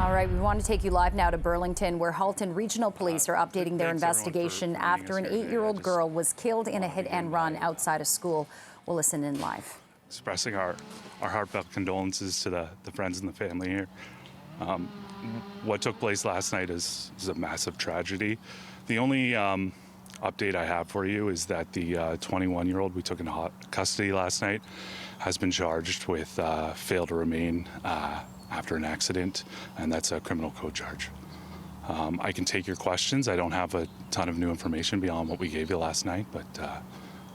All right, we want to take you live now to Burlington, where Halton Regional Police are updating their investigation after an 8-year-old girl was killed in a hit-and-run outside a school. We'll listen in live. Expressing our heartfelt condolences to the friends and the family here. What took place last night is a massive tragedy. The only update I have for you is that the 21-year-old we took into custody last night has been charged with fail to remain after an accident, and that's a criminal code charge. I can take your questions. I don't have a ton of new information beyond what we gave you last night, but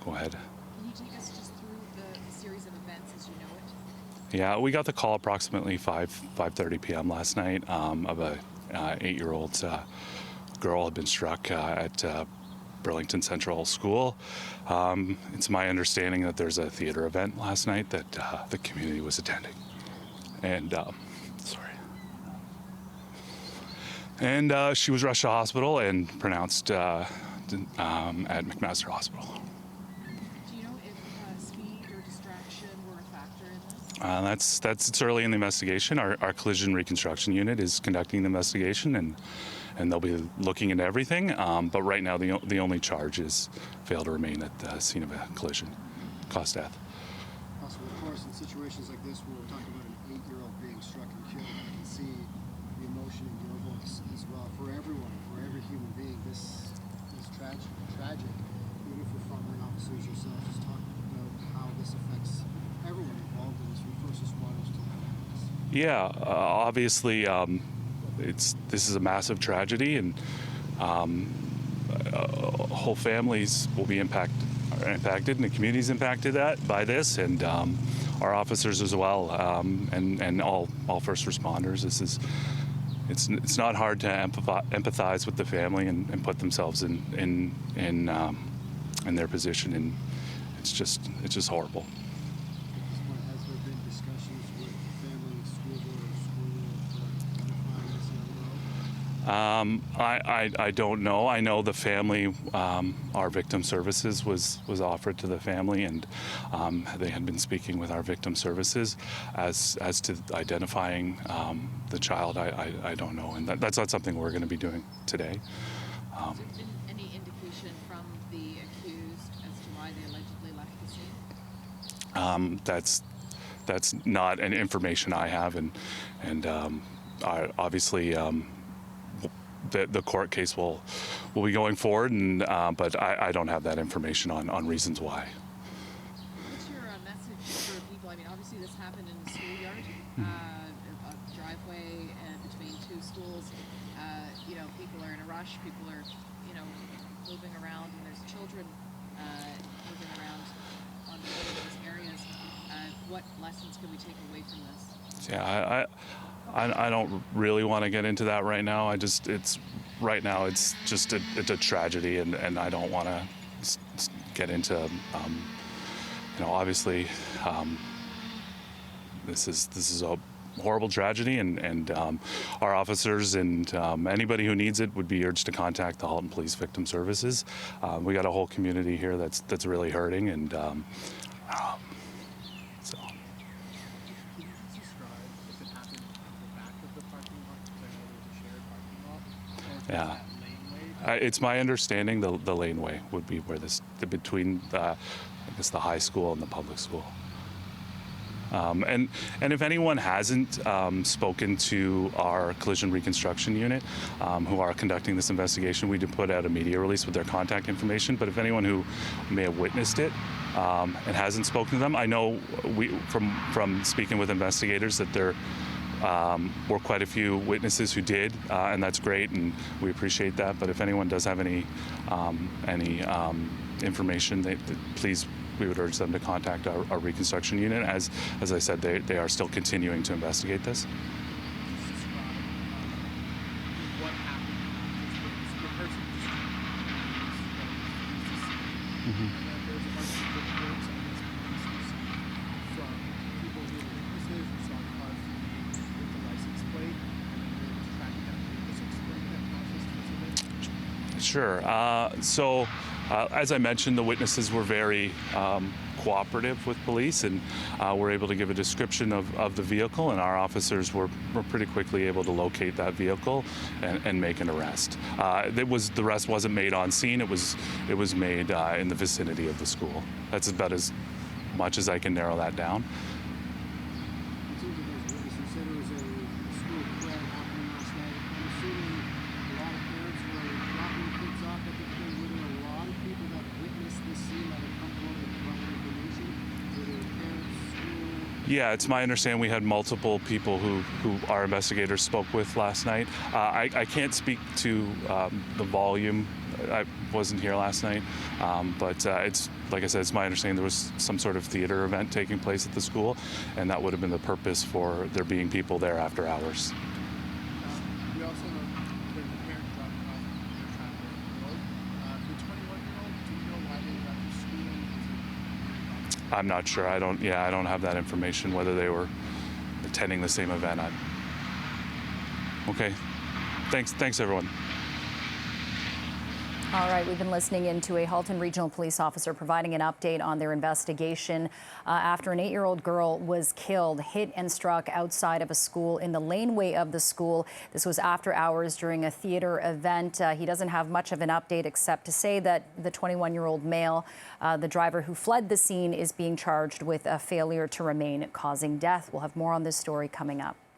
go ahead. Can you take us just through the series of events as you know it? Yeah, we got the call approximately 5:30 p.m. last night of a 8-year-old girl had been struck at Burlington Central School. It's my understanding that there's a theater event last night that the community was attending. And she was rushed to hospital and pronounced at McMaster Hospital. Do you know if speed or distraction were a factor in this? It's early in the investigation. Our collision reconstruction unit is conducting the investigation, and they'll be looking into everything. But right now, the only charge is fail to remain at the scene of a collision, cause death. Also, of course, in situations like this, where we're talking about an 8-year-old being struck and killed, I can see the emotion in your voice as well. For everyone, for every human being, this is tragic. Even if we're frontline officers yourselves, just talking about how this affects everyone involved in this, from first responders to families. Yeah, obviously, this is a massive tragedy, and whole families will be impacted, and the community's impacted by this, and our officers as well, and all first responders. It's not hard to empathize with the family and put themselves in their position, and it's just horrible. Has there been discussions with family, school board, or school identifying this young girl? I don't know. I know the family, our victim services was offered to the family, and they had been speaking with our victim services as to identifying the child. I don't know, and that's not something we're going to be doing today. Has there been any indication from the accused as to why they allegedly left the scene? That's not an information I have, and obviously. The court case will be going forward, but I don't have that information on reasons why. What's your message for people? I mean, obviously this happened in the schoolyard, a driveway between two schools. People are in a rush. People are, moving around, and there's children moving around on those areas. What lessons can we take away from this? Yeah, I don't really want to get into that right now. It's just a tragedy, and I don't want to get into obviously this is a horrible tragedy, and our officers and anybody who needs it would be urged to contact the Halton Police Victim Services. We got a whole community here that's really hurting, and so. Yeah, it's my understanding the laneway would be where between the high school and the public school. And if anyone hasn't spoken to our collision reconstruction unit, who are conducting this investigation, we did put out a media release with their contact information. But if anyone who may have witnessed it and hasn't spoken to them, I know from speaking with investigators that there were quite a few witnesses who did, and that's great, and we appreciate that. But if anyone does have any information, please, we would urge them to contact our reconstruction unit. As I said, they are still continuing to investigate this. Sure. So, as I mentioned, the witnesses were very cooperative with police, and were able to give a description of the vehicle, and our officers were pretty quickly able to locate that vehicle and make an arrest. The arrest wasn't made on scene. It was made in the vicinity of the school. That's about as much as I can narrow that down. In terms of those witnesses, you said it was a school play happening last night. I'm assuming a lot of parents were dropping the kids off at the play. Were there a lot of people that witnessed this scene that had come forward and provided information? Were there parents, school? Yeah, it's my understanding we had multiple people who our investigators spoke with last night. I can't speak to the volume. I wasn't here last night, but it's, like I said, it's my understanding there was some sort of theater event taking place at the school, and that would have been the purpose for there being people there after hours. We also know there's a parent dropping off their child at the road. The 21-year-old, do you know why they left the school? I'm not sure. I don't have that information, whether they were attending the same event. Okay. Thanks everyone. All right, we've been listening into a Halton Regional Police officer providing an update on their investigation after an 8-year-old girl was killed, hit and struck outside of a school in the laneway of the school. This was after hours during a theater event. He doesn't have much of an update except to say that the 21-year-old male, the driver who fled the scene, is being charged with a failure to remain causing death. We'll have more on this story coming up.